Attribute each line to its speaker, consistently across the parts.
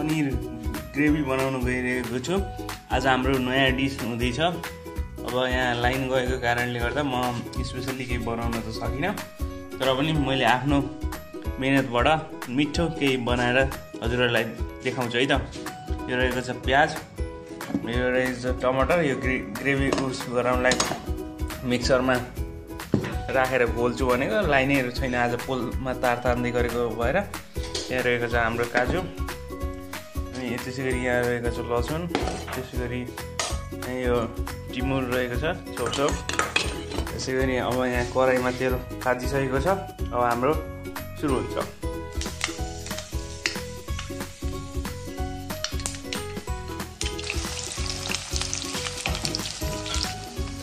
Speaker 1: Paneer gravy बनाउन गइरहेको छु। आज हाम्रो नयाँ डिस हुँदैछ। अब यहाँ लाइन गएको कारणले गर्दा म स्पेसली केही बनाउन त सकिनँ, तर पनि मैले आफ्नो मेहनतबाट मिठो केही बनाएर हजुरहरूलाई देखाउँछु है त। यो रहेको छ प्याज, यो रहेको छ टमाटर। यो ग्रेभी उस गराउनलाई मिक्सरमा राखेर घोल्छु भनेको, लाइनैहरू छैन आज, पोलमा तार तार्दै गरेको भएर। यहाँ रहेको छ हाम्रो काजु, अनि त्यसै गरी यहाँ रहेको छ लसुन, त्यसै गरी यो टिमुर रहेको छ छेउछेउ। त्यसै गरी अब यहाँ कराईमा तेल तातिसकेको छ। अब हाम्रो सुरु हुन्छ।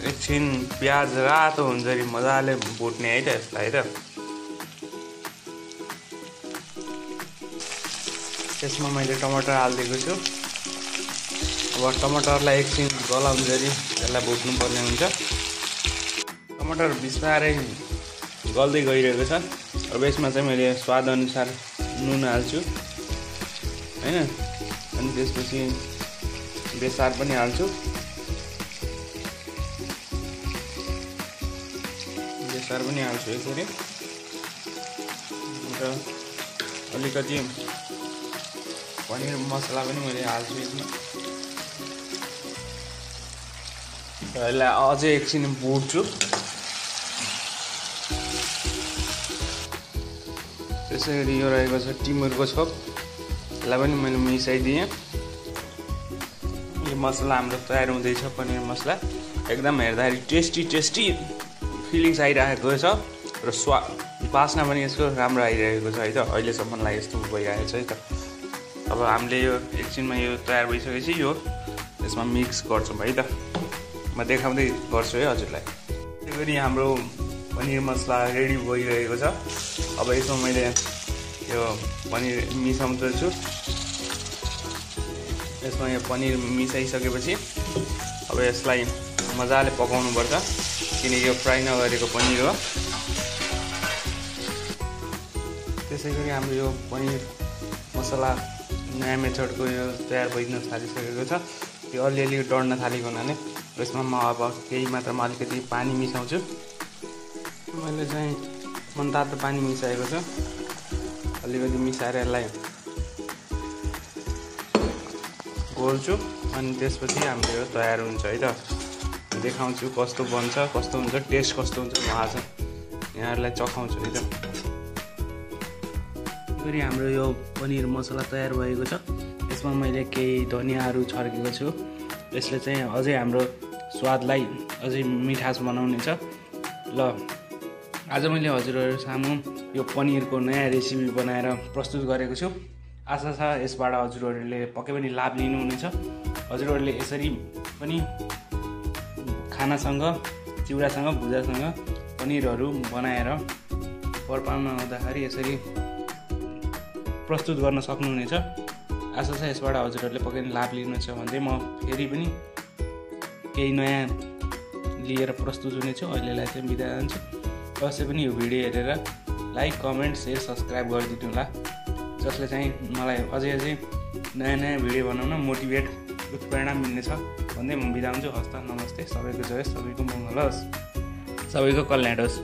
Speaker 1: एकछिन प्याज रातो हुन्छ मजाले भुट्ने है त यसलाई है त। त्यसमा मैले टमाटर हालिदिएको छु। अब टमाटरलाई एकछिन गलाउँदाखेरि त्यसलाई भुट्नु पर्ने हुन्छ। टमाटर बिस्तारै गल्दै गइरहेको छ। अब यसमा चाहिँ मैले स्वादअनुसार नुन हाल्छु हैन, अनि त्यसपछि बेसार पनि हाल्छु। बेसार पनि हाल्छु यसरी, र अलिकति पनिर मसला पनि मैले हाल्छु यसमा। यसलाई अझै एकछिन भुट्छु। त्यसै गरी यो रहेको छ टिमुरको छोप, यसलाई पनि मैले मिसाइदिएँ। यो मसला हाम्रो तयार हुँदैछ, पनिर मसला। एकदम हेर्दाखेरि टेस्टी फिलिङ्स आइरहेको छ र बास्ना पनि यसको राम्रो आइरहेको छ है त। अहिलेसम्मलाई यस्तो भइरहेको छ है त। अब हामीले यो एकछिनमा यो तयार भइसकेपछि यो यसमा मिक्स गर्छौँ है त। म देखाउँदै गर्छु है हजुरलाई। त्यसै गरी हाम्रो पनिर मसला रेडी भइरहेको छ। अब यसमा मैले यो पनिर मिसाउँदैछु। यसमा यो पनिर मिसाइसकेपछि अब यसलाई मजाले पकाउनुपर्छ, किनकि यो फ्राई नगरेको पनिर हो। त्यसै गरी हाम्रो यो पनिर मसला नयाँ मेथडको यो तयार भइन थालिसकेको छ। यो अलिअलि डढ्न थालेको हुनाले यसमा म अब केही मात्रामा अलिकति पानी मिसाउँछु। मैले चाहिँ मनतातो पानी मिसाएको छु। अलिकति मिसाएर यसलाई घोल्छु, अनि त्यसपछि हाम्रो यो तयार हुन्छ है त। देखाउँछु कस्तो बन्छ, कस्तो हुन्छ, टेस्ट कस्तो हुन्छ म आज यहाँहरूलाई चखाउँछु है त। फेरि हाम्रो यो पनिर मसला तयार भएको छ। यसमा मैले केही धनियाँहरू छर्केको छु। यसले चाहिँ अझै हाम्रो स्वादलाई अझै मिठास बनाउनेछ। ल आज मैले हजुरहरू सामु यो पनिरको नयाँ रेसिपी बनाएर प्रस्तुत गरेको छु। आशा छ यसबाट हजुरहरूले पक्कै पनि लाभ लिनुहुनेछ। हजुरहरूले यसरी पनि खानासँग, चिउरासँग, भुजासँग पनिरहरू बनाएर पर्पाउन आउँदाखेरि यसरी प्रस्तुत गर्न सक्नुहुनेछ। आशा छ यसबाट हजुरहरूले पक्कै पनि लाभ लिनुहुनेछ भन्दै म फेरि पनि केही नयाँ लिएर प्रस्तुत हुनेछु। अहिलेलाई चाहिँ बिदा जान्छु। अवश्य पनि यो भिडियो हेरेर लाइक, कमेन्ट, सेयर, सब्सक्राइब गरिदिनु होला, जसले चाहिँ मलाई अझै नयाँ भिडियो बनाउन मोटिभेट, उत्प्रेरणा मिल्नेछ भन्दै म बिदा हुन्छु। हस्त, नमस्ते। सबैको जय, सबैको मङ्गल होस्, सबैको कल्याण होस्।